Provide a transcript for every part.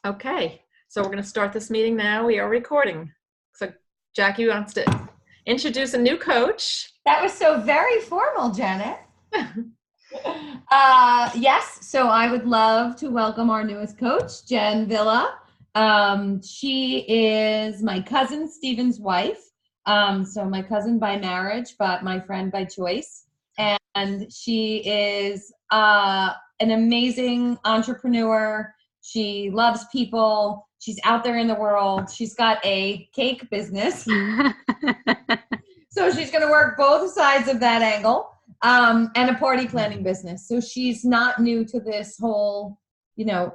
Okay, so we're going to start this meeting now. We are recording. So Jackie wants to introduce a new coach. That was so very formal, Janet. Yes, so I would love to welcome our newest coach, Jen Villa. She is my cousin Stephen's wife. So my cousin by marriage, but my friend by choice. And she is an amazing entrepreneur. She loves people. She's out there in the world. She's got a cake business. So she's going to work both sides of that angle, and a party planning business. So she's not new to this whole,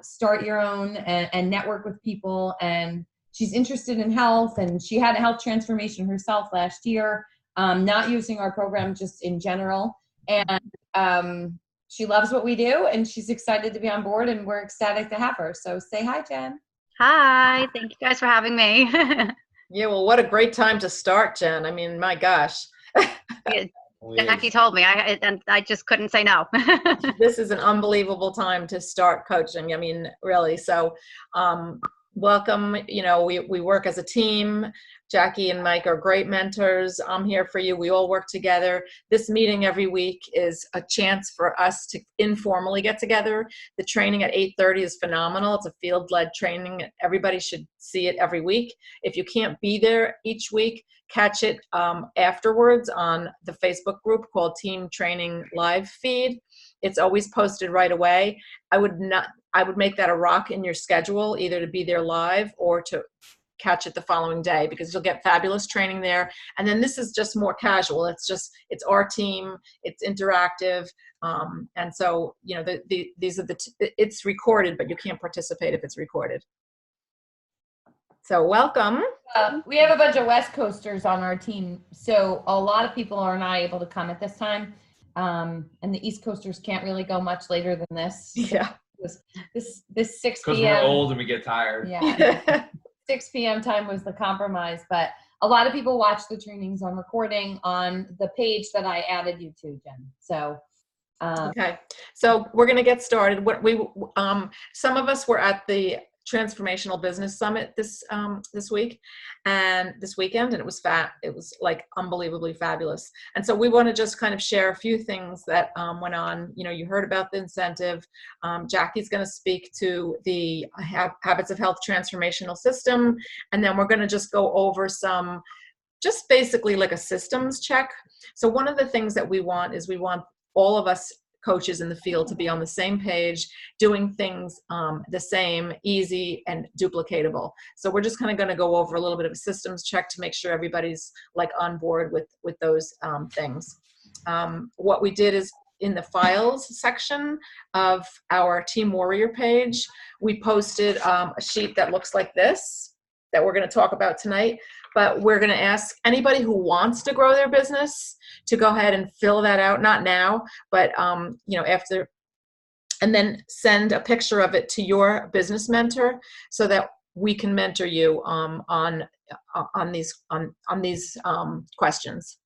start your own and network with people. And she's interested in health, and she had a health transformation herself last year, not using our program, just in general. And she loves what we do, and she's excited to be on board, and we're ecstatic to have her. So say hi, Jen. Hi, thank you guys for having me. Yeah, well, what a great time to start, Jen. I mean, my gosh. Jackie told me, and I just couldn't say no. This is an unbelievable time to start coaching. I mean, really. So welcome. We work as a team. Jackie and Mike are great mentors. I'm here for you. We all work together. This meeting every week is a chance for us to informally get together. The training at 8:30 is phenomenal. It's a field-led training. Everybody should see it every week. If you can't be there each week, catch it afterwards on the Facebook group called Team Training Live Feed. It's always posted right away. I would make that a rock in your schedule, either to be there live or to catch it the following day, because you'll get fabulous training there. And then this is just more casual. It's our team. It's interactive. And so, these are it's recorded, but you can't participate if it's recorded. So welcome. We have a bunch of West Coasters on our team, so a lot of people are not able to come at this time. And the East Coasters can't really go much later than this. Yeah. This 6 p.m. Because we're old and we get tired. Yeah. 6 p.m. time was the compromise, but a lot of people watch the trainings on recording on the page that I added you to, Jen. So. Okay. So we're going to get started. Some of us were at the Transformational Business Summit this week and this weekend, and it was like unbelievably fabulous. And so we want to just kind of share a few things that went on. You heard about the incentive. Jackie's going to speak to the Habits of Health transformational system, and then we're going to just go over just basically like a systems check. So one of the things that we want all of us coaches in the field to be on the same page, doing things the same, easy, and duplicatable. So we're just kind of going to go over a little bit of a systems check to make sure everybody's like on board with those things. What we did is in the files section of our Team Warrior page, we posted a sheet that looks like this that we're going to talk about tonight. But we're going to ask anybody who wants to grow their business to go ahead and fill that out, not now, but after, and then send a picture of it to your business mentor so that we can mentor you on these questions.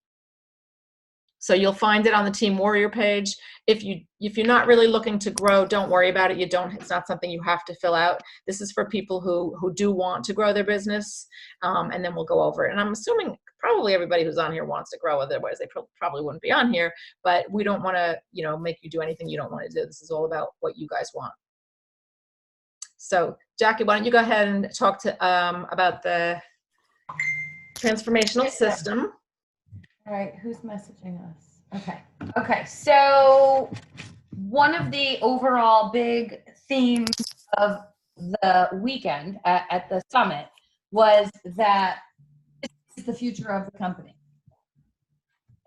So you'll find it on the Team Warrior page. If you're not really looking to grow, don't worry about it. It's not something you have to fill out. This is for people who do want to grow their business, and then we'll go over it. And I'm assuming probably everybody who's on here wants to grow, otherwise they probably wouldn't be on here. But we don't want to, make you do anything you don't want to do. This is all about what you guys want. So Jackie, why don't you go ahead and talk about the transformational system. All right, who's messaging us? Okay, so one of the overall big themes of the weekend at the summit was that this is the future of the company.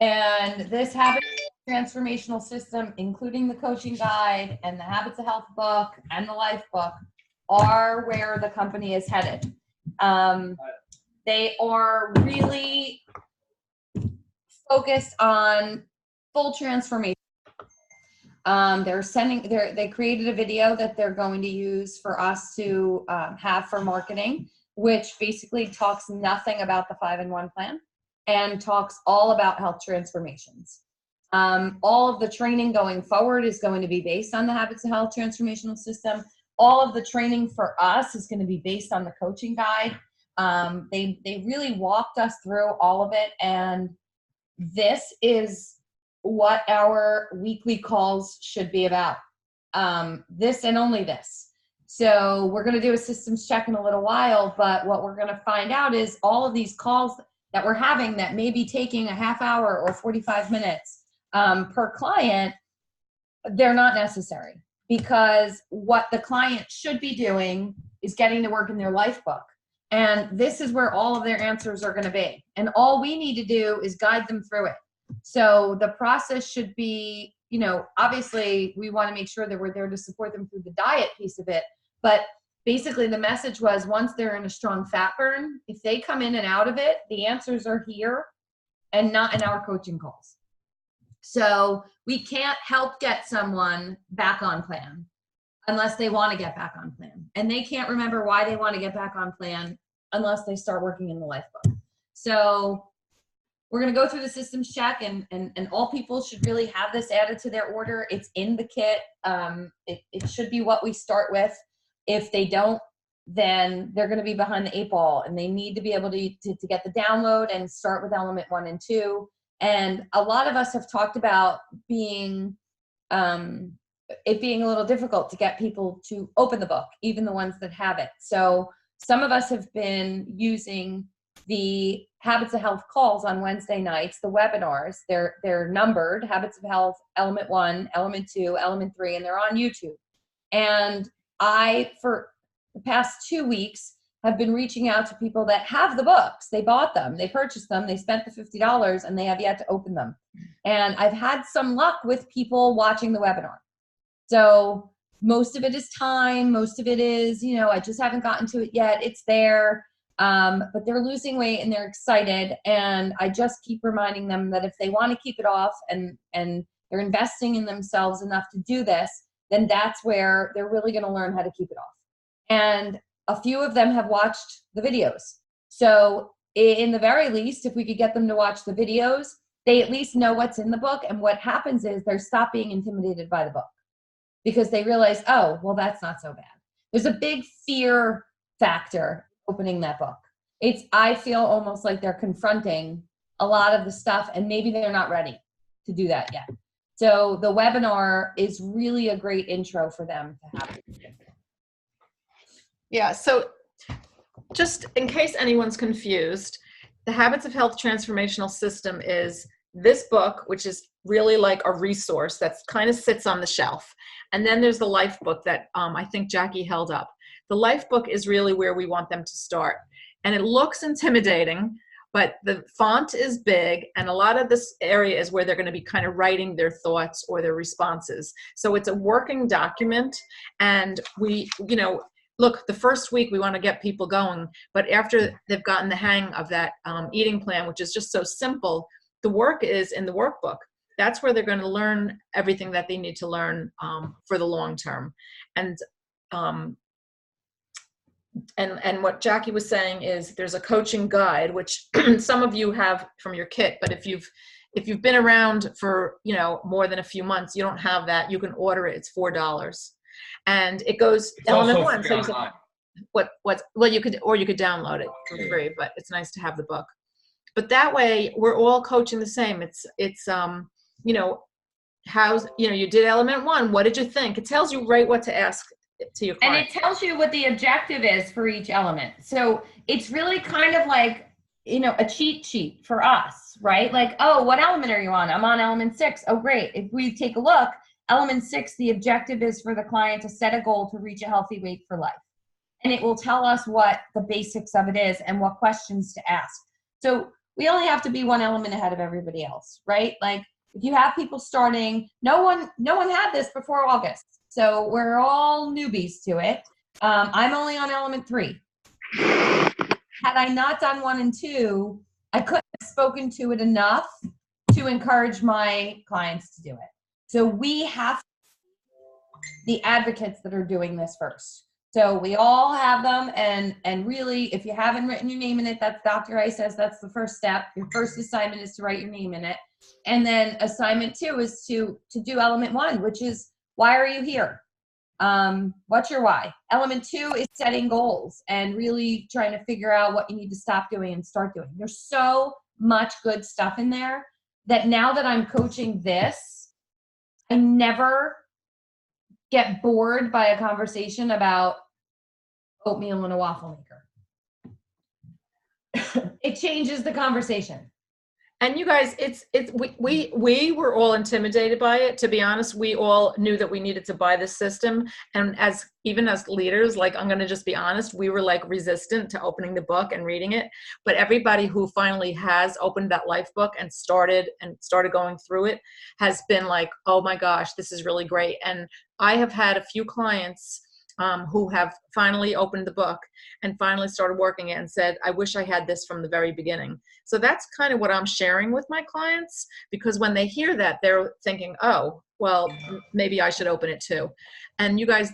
And this habit transformational system, including the coaching guide and the Habits of Health book and the life book, are where the company is headed. They are really focused on full transformation. They created a video that they're going to use for us to have for marketing, which basically talks nothing about the 5-in-1 plan and talks all about health transformations. All of the training going forward is going to be based on the Habits of Health transformational system. all of the training for us is going to be based on the coaching guide. They really walked us through all of it, and this is what our weekly calls should be about. This and only this. So we're going to do a systems check in a little while, but what we're going to find out is all of these calls that we're having that may be taking a half hour or 45 minutes per client, they're not necessary, because what the client should be doing is getting to work in their life book. And this is where all of their answers are going to be. And all we need to do is guide them through it. So the process should be, you know, obviously we want to make sure that we're there to support them through the diet piece of it. But basically the message was, once they're in a strong fat burn, if they come in and out of it, the answers are here and not in our coaching calls. So we can't help get someone back on plan unless they want to get back on plan. And they can't remember why they want to get back on plan unless they start working in the life book. So we're going to go through the systems check, and all people should really have this added to their order. It's in the kit. It should be what we start with. If they don't, then they're going to be behind the 8 ball, and they need to be able to get the download and start with element 1 and 2. And a lot of us have talked about being, it being a little difficult to get people to open the book, even the ones that have it. So some of us have been using the Habits of Health calls on Wednesday nights, the webinars. They're numbered: Habits of Health, Element 1, Element 2, Element 3, and they're on YouTube. And I, for the past 2 weeks, have been reaching out to people that have the books. They bought them, they purchased them, they spent the $50, and they have yet to open them. And I've had some luck with people watching the webinar. So most of it is time, most of it is, you know, I just haven't gotten to it yet. It's there, but they're losing weight and they're excited. And I just keep reminding them that if they want to keep it off and they're investing in themselves enough to do this, then that's where they're really going to learn how to keep it off. And a few of them have watched the videos. So in the very least, if we could get them to watch the videos, they at least know what's in the book. And what happens is they stop being intimidated by the book, because they realize, oh, well, that's not so bad. There's a big fear factor opening that book. I feel almost like they're confronting a lot of the stuff, and maybe they're not ready to do that yet. So the webinar is really a great intro for them to have. Yeah, so just in case anyone's confused, the Habits of Health Transformational System is this book, which is really like a resource that kind of sits on the shelf. And then there's the life book that I think Jackie held up. The life book is really where we want them to start. And it looks intimidating, but the font is big, and a lot of this area is where they're going to be kind of writing their thoughts or their responses. So it's a working document, and we, you know, look, the first week we want to get people going, but after they've gotten the hang of that eating plan, which is just so simple, the work is in the workbook. That's where they're going to learn everything that they need to learn for the long term. And what Jackie was saying is there's a coaching guide, which some of you have from your kit, but if you've been around for, you know, more than a few months, you don't have that. You can order it. It's $4. And it goes element 1. So you could download it for free, but it's nice to have the book. But that way we're all coaching the same. It's you know, you did element 1. What did you think? It tells you right what to ask to your client. And it tells you what the objective is for each element. So it's really kind of like, you know, a cheat sheet for us, right? Like, oh, what element are you on? I'm on element 6. Oh, great. If we take a look, element 6, the objective is for the client to set a goal to reach a healthy weight for life. And it will tell us what the basics of it is and what questions to ask. So we only have to be one element ahead of everybody else, right? Like if you have people starting, no one had this before August. So we're all newbies to it. I'm only on element 3. Had I not done 1 and 2, I couldn't have spoken to it enough to encourage my clients to do it. So we have the advocates that are doing this first. So we all have them, and really, if you haven't written your name in it, that's Dr. I says that's the first step. Your first assignment is to write your name in it. And then assignment 2 is to do element 1, which is, why are you here? What's your why? Element 2 is setting goals and really trying to figure out what you need to stop doing and start doing. There's so much good stuff in there that now that I'm coaching this, I never get bored by a conversation about oatmeal in a waffle maker. It changes the conversation. And you guys, we were all intimidated by it. To be honest, we all knew that we needed to buy this system. And even as leaders, like, I'm going to just be honest, we were like resistant to opening the book and reading it. But everybody who finally has opened that life book and started going through it has been like, oh my gosh, this is really great. And I have had a few clients who have finally opened the book and finally started working it and said, I wish I had this from the very beginning. So that's kind of what I'm sharing with my clients, because when they hear that, they're thinking, oh, well, maybe I should open it too. And you guys,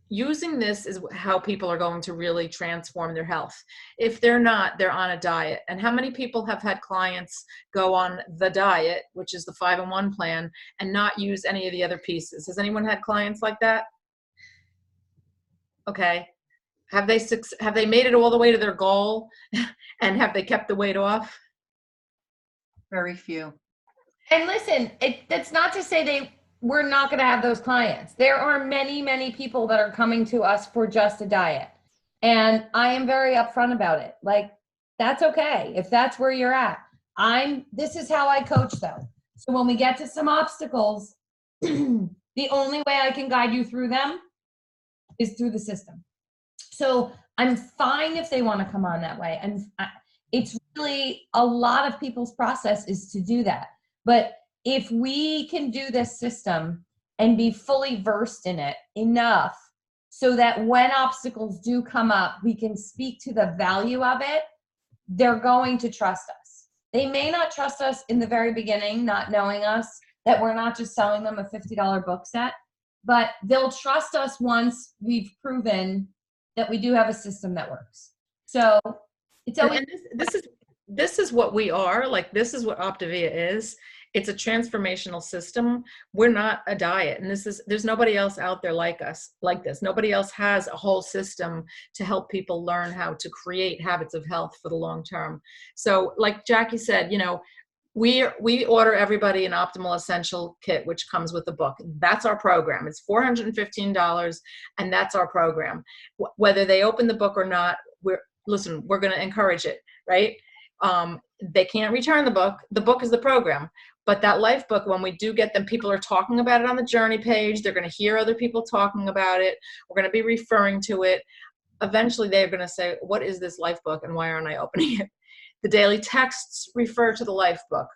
using this is how people are going to really transform their health. If they're not, they're on a diet. And how many people have had clients go on the diet, which is the 5-in-1 plan, and not use any of the other pieces? Has anyone had clients like that? Okay. Have they made it all the way to their goal and have they kept the weight off? Very few. And listen, that's not to say we're not going to have those clients. There are many, many people that are coming to us for just a diet. And I am very upfront about it. Like, that's okay. If that's where you're at, this is how I coach though. So when we get to some obstacles, the only way I can guide you through them is through the system. So I'm fine if they want to come on that way. And it's really a lot of people's process is to do that. But if we can do this system and be fully versed in it enough so that when obstacles do come up, we can speak to the value of it, they're going to trust us. They may not trust us in the very beginning, not knowing us, that we're not just selling them a $50 book set, but they'll trust us once we've proven that we do have a system that works. So it's always— and this is what we are. Like, this is what Optavia is. It's a transformational system. We're not a diet. And there's nobody else out there like us, like this. Nobody else has a whole system to help people learn how to create habits of health for the long term. So like Jackie said, we order everybody an Optimal Essential Kit, which comes with the book. That's our program. It's $415, and that's our program. Whether they open the book or not, we're going to encourage it, right? They can't return the book. The book is the program. But that life book, when we do get them, people are talking about it on the journey page. They're going to hear other people talking about it. We're going to be referring to it. Eventually, they're going to say, what is this life book and why aren't I opening it? The daily texts refer to the life book.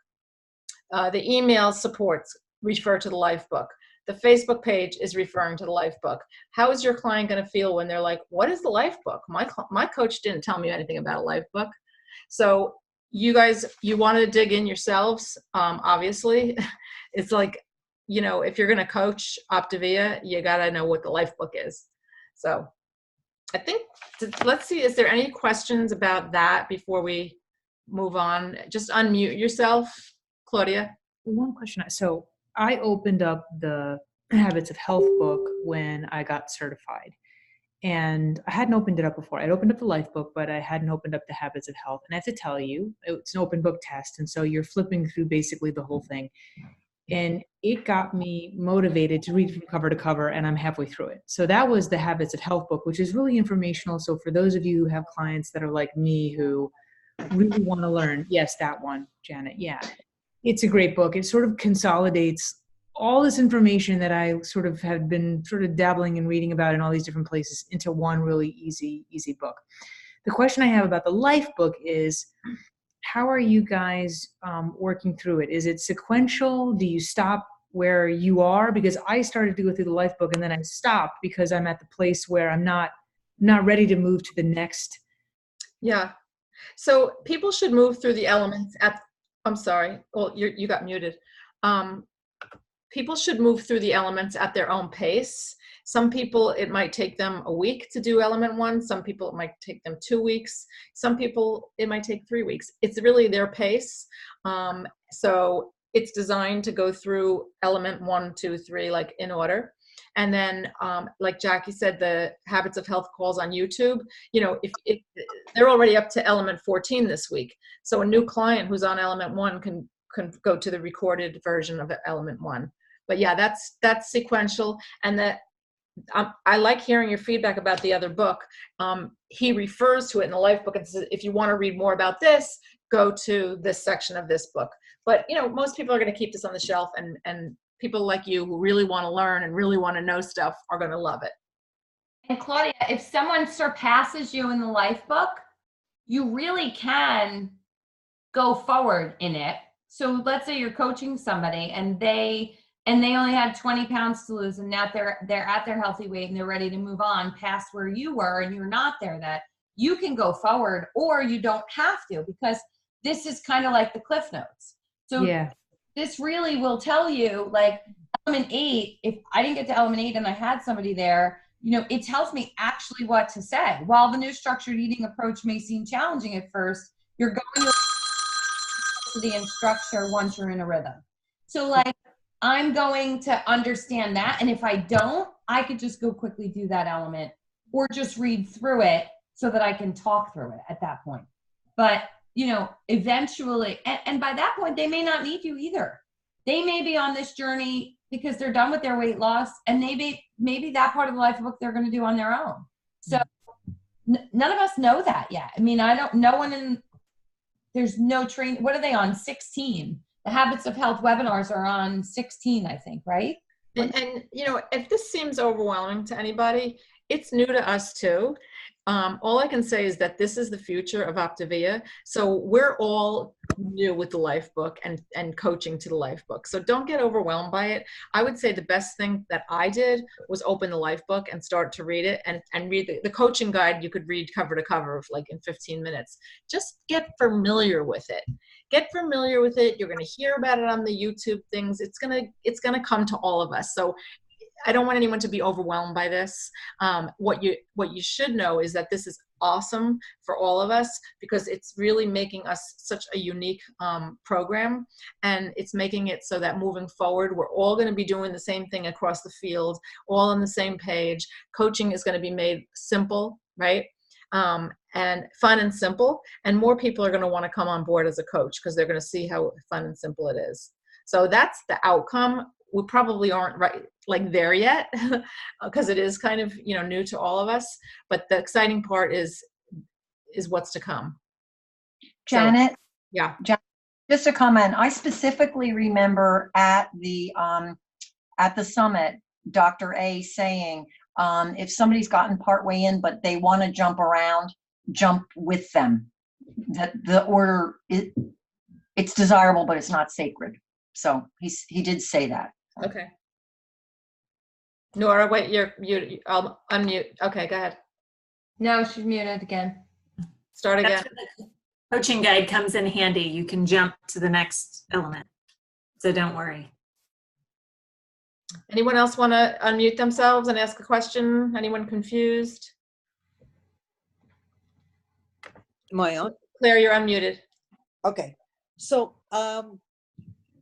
The email supports refer to the life book. The Facebook page is referring to the life book. How is your client going to feel when they're like, what is the life book? My coach didn't tell me anything about a life book. So you guys, you want to dig in yourselves, obviously. It's like, if you're going to coach Optavia, you got to know what the life book is. So I think, let's see, is there any questions about that before we move on? Just unmute yourself, Claudia. One question. So I opened up the Habits of Health book when I got certified. And I hadn't opened it up before. I'd opened up the life book, but I hadn't opened up the Habits of Health. And I have to tell you, it's an open book test. And so you're flipping through basically the whole thing. And it got me motivated to read from cover to cover, and I'm halfway through it. So that was the Habits of Health book, which is really informational. So for those of you who have clients that are like me who really want to learn, yes, that one, Janet, yeah. It's a great book. It sort of consolidates all this information that I sort of had been sort of dabbling and reading about in all these different places into one really easy book. The question I have about the life book is, how are you guys working through it? Is it sequential? Do you stop where you are? Because I started to go through the life book and then I stopped because I'm at the place where I'm not ready to move to the next. Yeah. So people should move through the elements I'm sorry. Well, you got muted. People should move through the elements at their own pace. Some people, it might take them a week to do element 1. Some people, it might take them 2 weeks. Some people, it might take 3 weeks. It's really their pace. So it's designed to go through element 1, 2, 3, like in order. And then, like Jackie said, the Habits of Health calls on YouTube. If they're already up to element 14 this week. So a new client who's on element 1 can go to the recorded version of element 1. But yeah, that's sequential. And that I like hearing your feedback about the other book. He refers to it in the life book and says, if you want to read more about this, go to this section of this book. But most people are going to keep this on the shelf, and people like you who really want to learn and really want to know stuff are going to love it. And Claudia, if someone surpasses you in the life book, you really can go forward in it. So let's say you're coaching somebody and they only had 20 pounds to lose, and now they're at their healthy weight and they're ready to move on past where you were and you're not there, that you can go forward, or you don't have to, because this is kind of like the Cliff Notes. So yeah, this really will tell you, like element 8, if I didn't get to element 8 and I had somebody there, it tells me actually what to say. While the new structured eating approach may seem challenging at first, you're going to the instructor once you're in a rhythm. So like, I'm going to understand that. And if I don't, I could just go quickly do that element or just read through it so that I can talk through it at that point. But, eventually, and by that point, they may not need you either. They may be on this journey because they're done with their weight loss, and maybe that part of the life book they're going to do on their own. So none of us know that yet. I mean, there's no training. What are they on? 16. The Habits of Health webinars are on 16, I think, right? And if this seems overwhelming to anybody, it's new to us too. All I can say is that this is the future of Optavia. So we're all new with the life book and coaching to the life book. So don't get overwhelmed by it. I would say the best thing that I did was open the life book and start to read it and read the coaching guide. You could read cover to cover like in 15 minutes. Just get familiar with it. Get familiar with it. You're going to hear about it on the YouTube things. It's going to come to all of us. So I don't want anyone to be overwhelmed by this. What you should know is that this is awesome for all of us, because it's really making us such a unique program, and it's making it so that moving forward, we're all going to be doing the same thing across the field, all on the same page. Coaching is going to be made simple, right? And fun and simple, and more people are going to want to come on board as a coach because they're going to see how fun and simple it is. So that's the outcome. We probably aren't like there yet because it is kind of new to all of us, but the exciting part is what's to come. Janet? So, yeah. Just a comment. I specifically remember at the summit, Dr. A saying, if somebody's gotten partway in but they want to jump around, jump with them. That the order, it's desirable, but it's not sacred. So he did say that. Okay. Nora, wait, I'll unmute. Okay, go ahead. No, she's muted again. Start again. That's where the coaching guide comes in handy. You can jump to the next element. So don't worry. Anyone else want to unmute themselves and ask a question? Anyone confused? Am I on? Claire, you're unmuted. Okay. So, how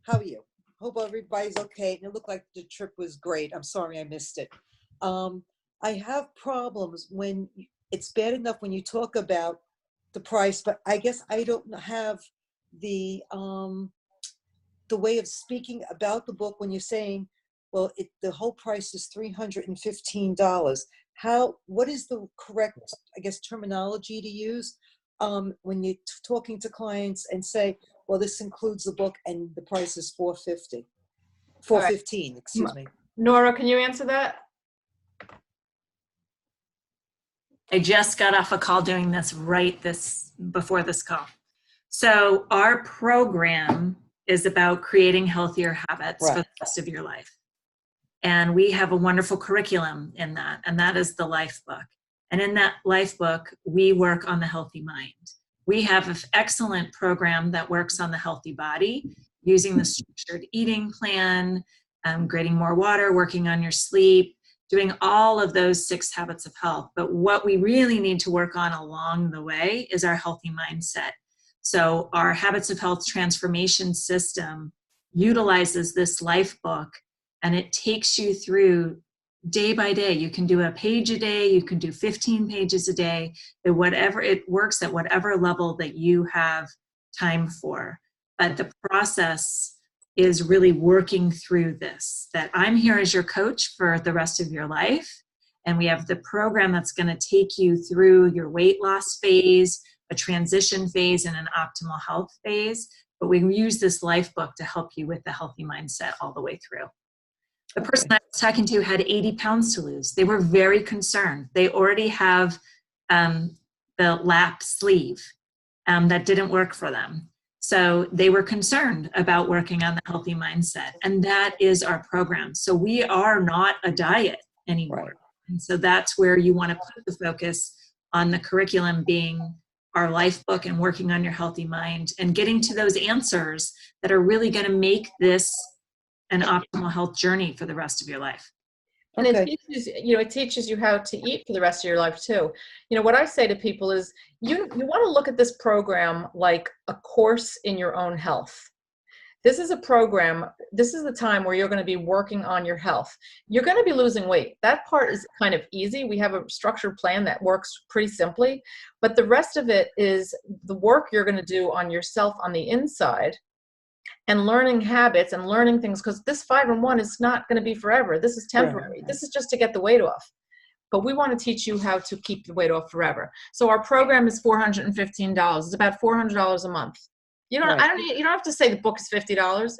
are you? Hope everybody's okay. And it looked like the trip was great. I'm sorry I missed it. I have problems when it's bad enough when you talk about the price, but I guess I don't have the way of speaking about the book when you're saying, well, the whole price is $315. What is the correct, I guess, terminology to use when you're talking to clients and say, well, this includes the book and the price is $415, excuse me. Nora, can you answer that? I just got off a call doing this before this call. So our program is about creating healthier habits for the rest of your life. And we have a wonderful curriculum in that, and that is the life book. And in that life book, we work on the healthy mind. We have an excellent program that works on the healthy body, using the structured eating plan, grading more water, working on your sleep, doing all of those 6 habits of health. But what we really need to work on along the way is our healthy mindset. So our Habits of Health transformation system utilizes this life book, and it takes you through day by day. You can do a page a day, you can do 15 pages a day, whatever it works at whatever level that you have time for. But the process is really working through this, that I'm here as your coach for the rest of your life. And we have the program that's going to take you through your weight loss phase, a transition phase, and an optimal health phase. But we use this life book to help you with the healthy mindset all the way through. The person I was talking to had 80 pounds to lose. They were very concerned. They already have the lap sleeve that didn't work for them. So they were concerned about working on the healthy mindset. And that is our program. So we are not a diet anymore. Right. And so that's where you want to put the focus on the curriculum being our life book and working on your healthy mind and getting to those answers that are really going to make this an optimal health journey for the rest of your life. And it teaches you how to eat for the rest of your life too. What I say to people is you want to look at this program like a course in your own health. This is a program, this is the time where you're going to be working on your health. You're going to be losing weight. That part is kind of easy. We have a structured plan that works pretty simply, but the rest of it is the work you're going to do on yourself on the inside and learning habits and learning things, because this 5 and 1 is not going to be forever. This is temporary. Right. This is just to get the weight off. But we want to teach you how to keep the weight off forever. So our program is $415. It's about $400 a month. You don't have to say the book is $50.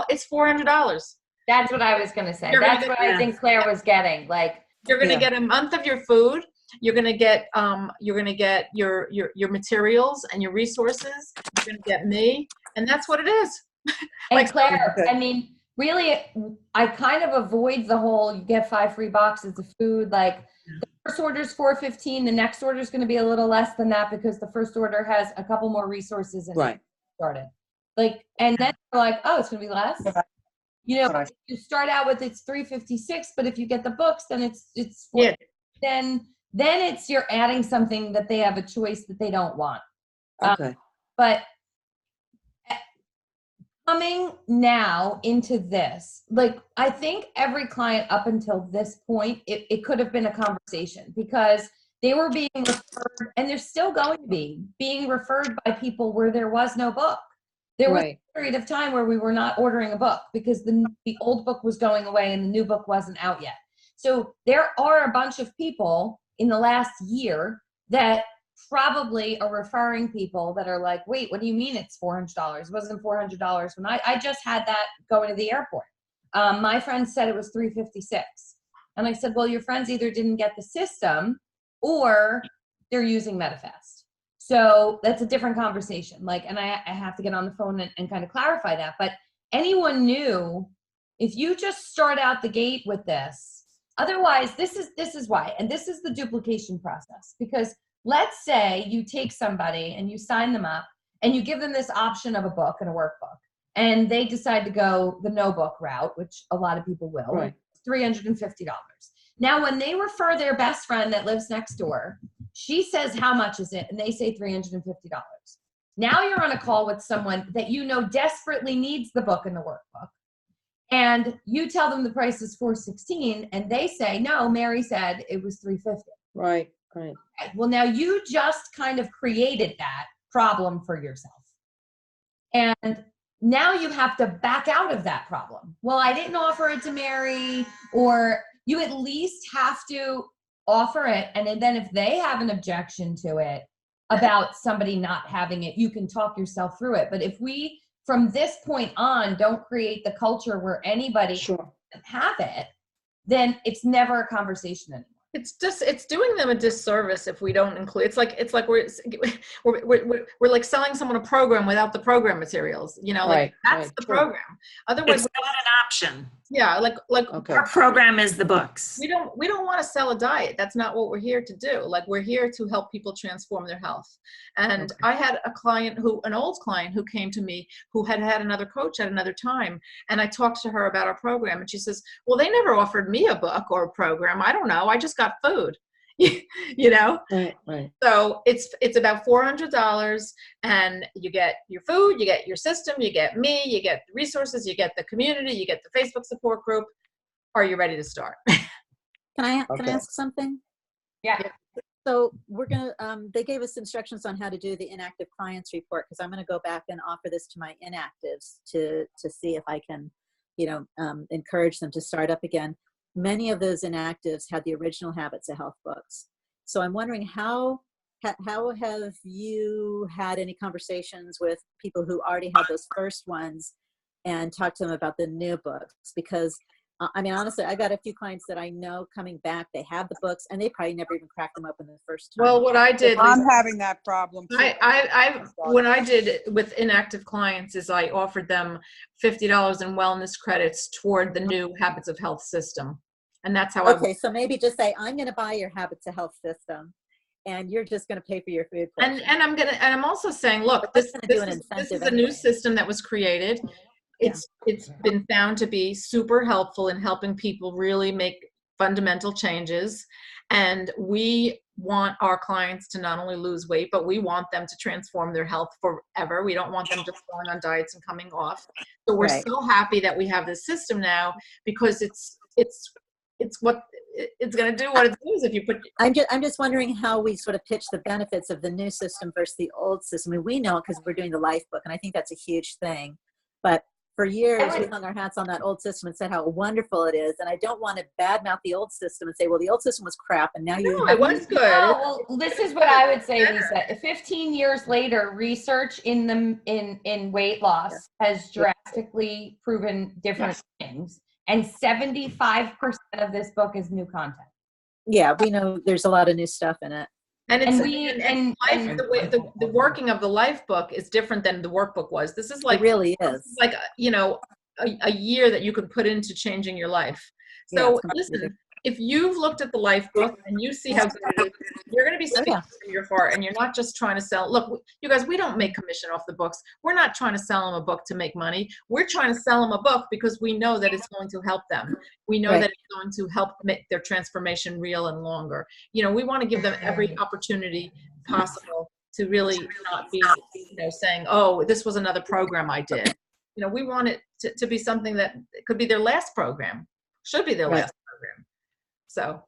It's $400. That's what I was going to say. You're That's gonna what get- I think Claire was getting. Like, You're going to get a month of your food. You're going to get your materials and your resources. You're going to get me, and that's what it is. and Like- Claire, I mean, really, I kind of avoid the whole you get 5 free boxes of food. Like, the first order is $415. The next order is going to be a little less than that because the first order has a couple more resources in Right. it. Started. Like, and then you're like, oh, it's going to be less. You start out with it's $356, but if you get the books, then it's Yeah. then it's you're adding something that they have a choice that they don't want. Okay. But coming now into this, like, I think every client up until this point, it could have been a conversation because they were being referred, and they're still going to be being referred by people where there was no book. There was a period of time where we were not ordering a book because the old book was going away and the new book wasn't out yet. So there are a bunch of people in the last year that probably are referring people that are like, wait, what do you mean it's $400? It wasn't $400 when I just had that going to the airport. My friend said it was $356. And I said, well, your friends either didn't get the system or they're using Medifast. So that's a different conversation. Like, and I have to get on the phone and kind of clarify that. But anyone new, if you just start out the gate with this, otherwise this is why, and this is the duplication process. Because let's say you take somebody and you sign them up and you give them this option of a book and a workbook, and they decide to go the no book route, which a lot of people will. Right. $350. Now, when they refer their best friend that lives next door, she says, how much is it? And they say $350. Now you're on a call with someone that you know desperately needs the book and the workbook. And you tell them the price is $416, and they say, no, Mary said it was $350. Right. Okay, well, now you just kind of created that problem for yourself. And now you have to back out of that problem. Well, I didn't offer it to Mary, or you at least have to offer it. And then if they have an objection to it about somebody not having it, you can talk yourself through it. But if we, from this point on, don't create the culture where anybody can have it, then it's never a conversation anymore. It's doing them a disservice if we don't include. It's like we're like selling someone a program without the program materials. That's the program. Otherwise, It's not an option. yeah, like Our program is the books. we don't want to sell a diet. That's not what we're here to do. Like, we're here to help people transform their health. And I had an old client who came to me who had another coach at another time, and I talked to her about our program, and she says, well, they never offered me a book or a program. I don't know. I just got food. Right. So it's about $400, and you get your food, you get your system, you get me, you get the resources, you get the community, you get the Facebook support group. Are you ready to start? Can I Okay. ask something? Yeah. So we're gonna, they gave us instructions on how to do the inactive clients report, because I'm gonna go back and offer this to my inactives to see if I can, encourage them to start up again. Many of those inactives had the original Habits of Health books. So I'm wondering how have you had any conversations with people who already had those first ones and talked to them about the new books? Because I mean, honestly, I got a few clients that I know coming back, they have the books and they probably never even cracked them open the first time. Well, what I did, I'm having that problem too. what I did with inactive clients is I offered them $50 in wellness credits toward the new Habits of Health system. And that's how Okay, so maybe just say, I'm going to buy your Habits of Health system and you're just going to pay for your food. and I'm also saying, look, this is a new system that was created. It's been found to be super helpful in helping people really make fundamental changes. And we want our clients to not only lose weight, but we want them to transform their health forever. We don't want them just going on diets and coming off. So we're so happy that we have this system now, because it's what it's going to do. What it does if you put. I'm just wondering how we sort of pitch the benefits of the new system versus the old system. I mean, we know because we're doing the Life Book, and I think that's a huge thing. But for years, we hung our hats on that old system and said how wonderful it is. And I don't want to badmouth the old system and say, well, the old system was crap, and now you. No, it was good. Oh, well, this is what I would say, Lisa. 15 years later, research in weight loss has drastically proven different things. And 75% of this book is new content. Yeah, we know there's a lot of new stuff in it. And the working of the Life Book is different than the workbook was. This is like, it really is like, a year that you could put into changing your life. So listen, if you've looked at the Life Book and you see how good it is, you're going to be speaking from your heart, and you're not just trying to sell. Look, you guys, we don't make commission off the books. We're not trying to sell them a book to make money. We're trying to sell them a book because we know that it's going to help them. We know that it's going to help make their transformation real and longer. We want to give them every opportunity possible to really not be, saying, oh, this was another program I did. We want it to be something that could be their last program, should be their last program. So,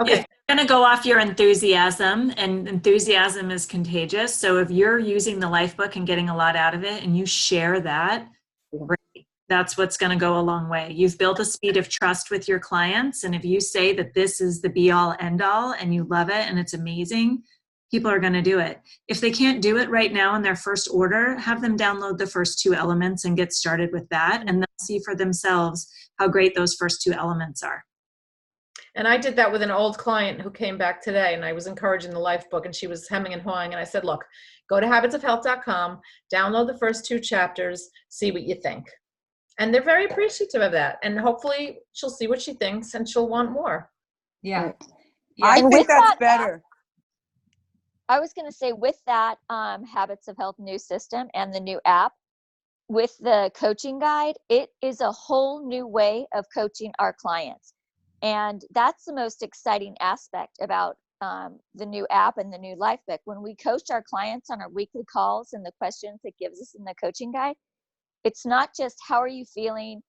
okay. It's going to go off your enthusiasm, and enthusiasm is contagious. So if you're using the Life Book and getting a lot out of it, and you share that, that's what's going to go a long way. You've built a speed of trust with your clients. And if you say that this is the be all end all and you love it and it's amazing, people are going to do it. If they can't do it right now in their first order, have them download the first 2 elements and get started with that. And they'll see for themselves how great those first 2 elements are. And I did that with an old client who came back today, and I was encouraging the Life Book, and she was hemming and hawing. And I said, look, go to habitsofhealth.com, download the first 2 chapters, see what you think. And they're very appreciative of that. And hopefully she'll see what she thinks and she'll want more. Yeah. I think that's better. I was going to say, with that Habits of Health new system and the new app, with the coaching guide, it is a whole new way of coaching our clients. And that's the most exciting aspect about the new app and the new Life Book. When we coach our clients on our weekly calls and the questions it gives us in the coaching guide, it's not just how are you feeling,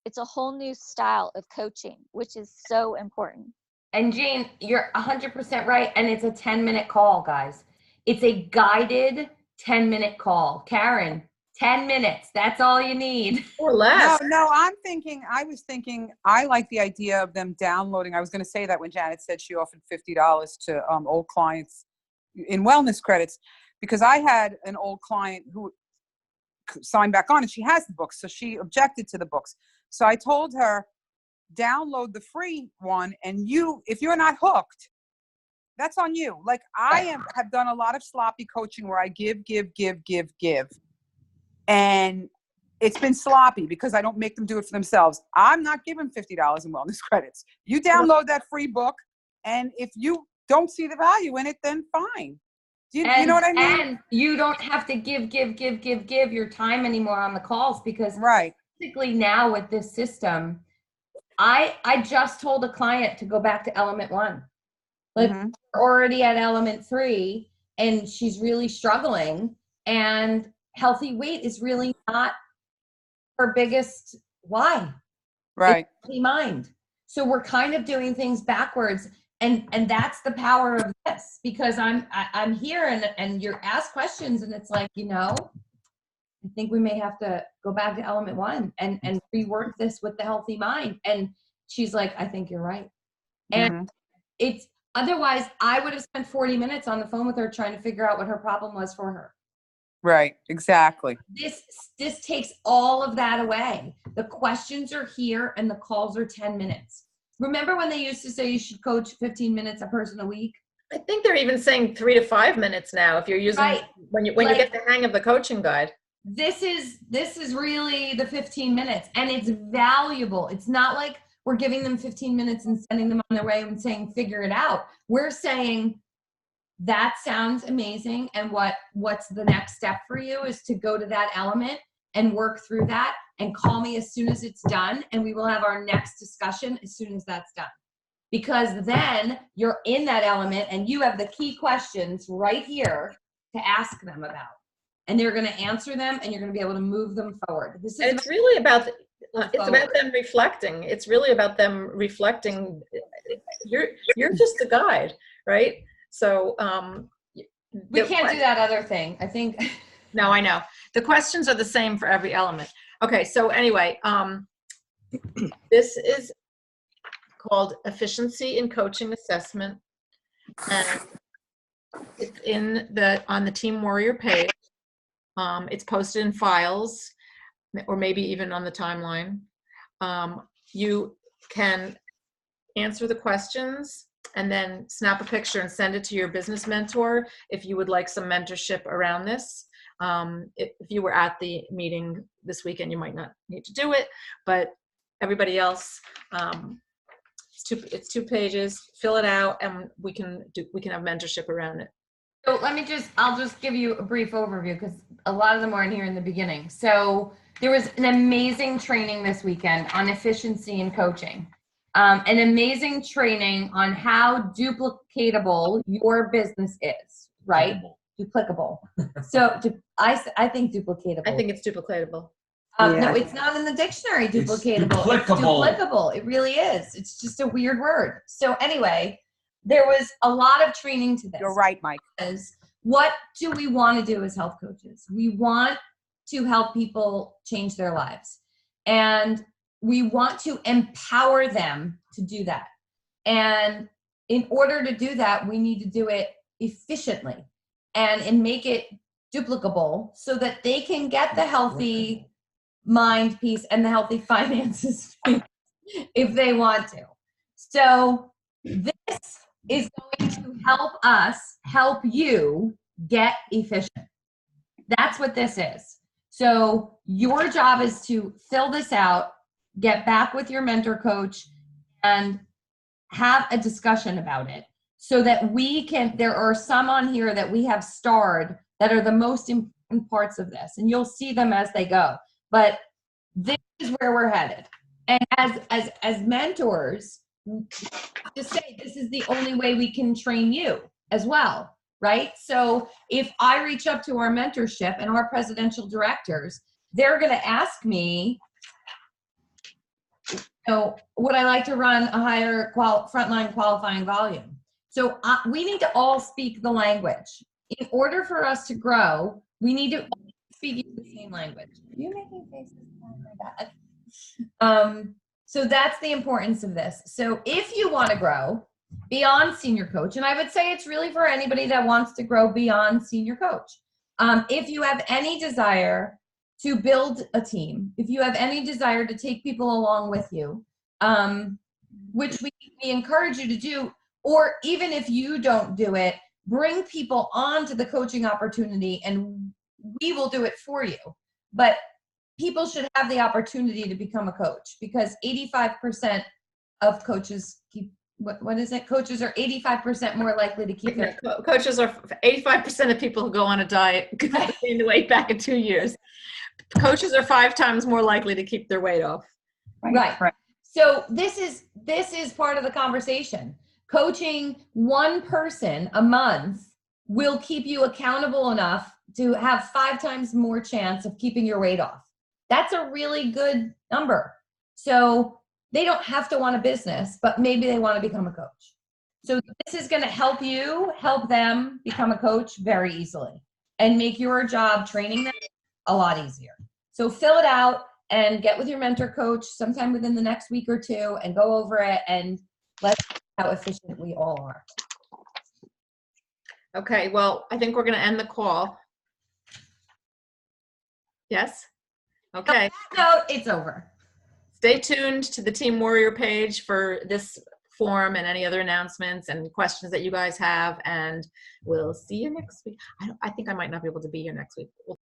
it's a whole new style of coaching, which is so important. And Jane, you're 100% right. And it's a 10-minute call, guys. It's a guided 10-minute call. Karen, 10 minutes. That's all you need. Or less. No, I was thinking, I like the idea of them downloading. I was going to say that when Janet said she offered $50 to old clients in wellness credits, because I had an old client who signed back on and she has the books. So she objected to the books. So I told her, download the free one, and if you're not hooked, that's on you. Like have done a lot of sloppy coaching where I give. And it's been sloppy because I don't make them do it for themselves. I'm not giving $50 in wellness credits. You download that free book, and if you don't see the value in it, then fine. You know what I mean? And you don't have to give your time anymore on the calls, because basically now with this system, I just told a client to go back to element 1. Like we're already at element 3, and she's really struggling, and healthy weight is really not her biggest why. Right. It's healthy mind. So we're kind of doing things backwards. And that's the power of this, because I'm here and you're asked questions and it's like, I think we may have to go back to element 1 and rework this with the healthy mind. And she's like, I think you're right. And it's otherwise I would have spent 40 minutes on the phone with her trying to figure out what her problem was for her. Right, exactly. This takes all of that away. The questions are here and the calls are 10 minutes. Remember when they used to say you should coach 15 minutes a person a week? I think they're even saying 3 to 5 minutes now if you're using when you get the hang of the coaching guide. This is really the 15 minutes, and it's valuable. It's not like we're giving them 15 minutes and sending them on their way and saying figure it out. We're saying that sounds amazing, and what's the next step for you is to go to that element and work through that and call me as soon as it's done, and we will have our next discussion as soon as that's done. Because then you're in that element and you have the key questions right here to ask them about. And they're going to answer them and you're going to be able to move them forward. This is it's really about them reflecting. It's really about them reflecting. You're just a guide, right? So we can't do that other thing. I think. No, I know. The questions are the same for every element. Okay, so anyway, this is called Efficiency in Coaching Assessment, and it's on the Team Warrior page. It's posted in files, or maybe even on the timeline. You can answer the questions and then snap a picture and send it to your business mentor if you would like some mentorship around this. If you were at the meeting this weekend, you might not need to do it, but everybody else, it's 2 pages. Fill it out, and we can have mentorship around it. So I'll just give you a brief overview because a lot of them weren't here in the beginning. So there was an amazing training this weekend on efficiency in coaching. An amazing training on how duplicatable your business is, right? Duplicable. So I think duplicatable. I think it's duplicatable. No, it's not in the dictionary, duplicatable. It's duplicable. It really is. It's just a weird word. So anyway, there was a lot of training to this. You're right, Mike. What do we want to do as health coaches? We want to help people change their lives. And we want to empower them to do that. And in order to do that, we need to do it efficiently and make it duplicable so that they can get the healthy mind piece and the healthy finances piece if they want to. So this is going to help us help you get efficient. That's what this is. So your job is to fill this out, get back with your mentor coach, and have a discussion about it so that there are some on here that we have starred that are the most important parts of this, and you'll see them as they go. But this is where we're headed. And as mentors, to say this is the only way we can train you as well, right? So if I reach up to our mentorship and our presidential directors, they're going to ask me, would I like to run a higher frontline qualifying volume? So we need to all speak the language. In order for us to grow, we need to speak the same language. Are you making faces like that? So that's the importance of this. So if you want to grow beyond senior coach, and I would say it's really for anybody that wants to grow beyond senior coach. If you have any desire to build a team, if you have any desire to take people along with you, which we encourage you to do, or even if you don't do it, bring people on to the coaching opportunity and we will do it for you. But people should have the opportunity to become a coach because 85% of coaches keep, what is it? Coaches are 85% more likely to keep their coaches are 85% of people who go on a diet gain the weight back in 2 years. Coaches are 5 times more likely to keep their weight off. Right. So this is part of the conversation. Coaching one person a month will keep you accountable enough to have 5 times more chance of keeping your weight off. That's a really good number. So they don't have to want a business, but maybe they want to become a coach. So this is going to help you help them become a coach very easily and make your job training them a lot easier. So fill it out and get with your mentor coach sometime within the next week or two and go over it, and let's see how efficient we all are. Okay, well, I think we're going to end the call. Yes? Okay. No, it's over. Stay tuned to the Team Warrior page for this forum and any other announcements and questions that you guys have, and we'll see you next week. I think I might not be able to be here next week. We'll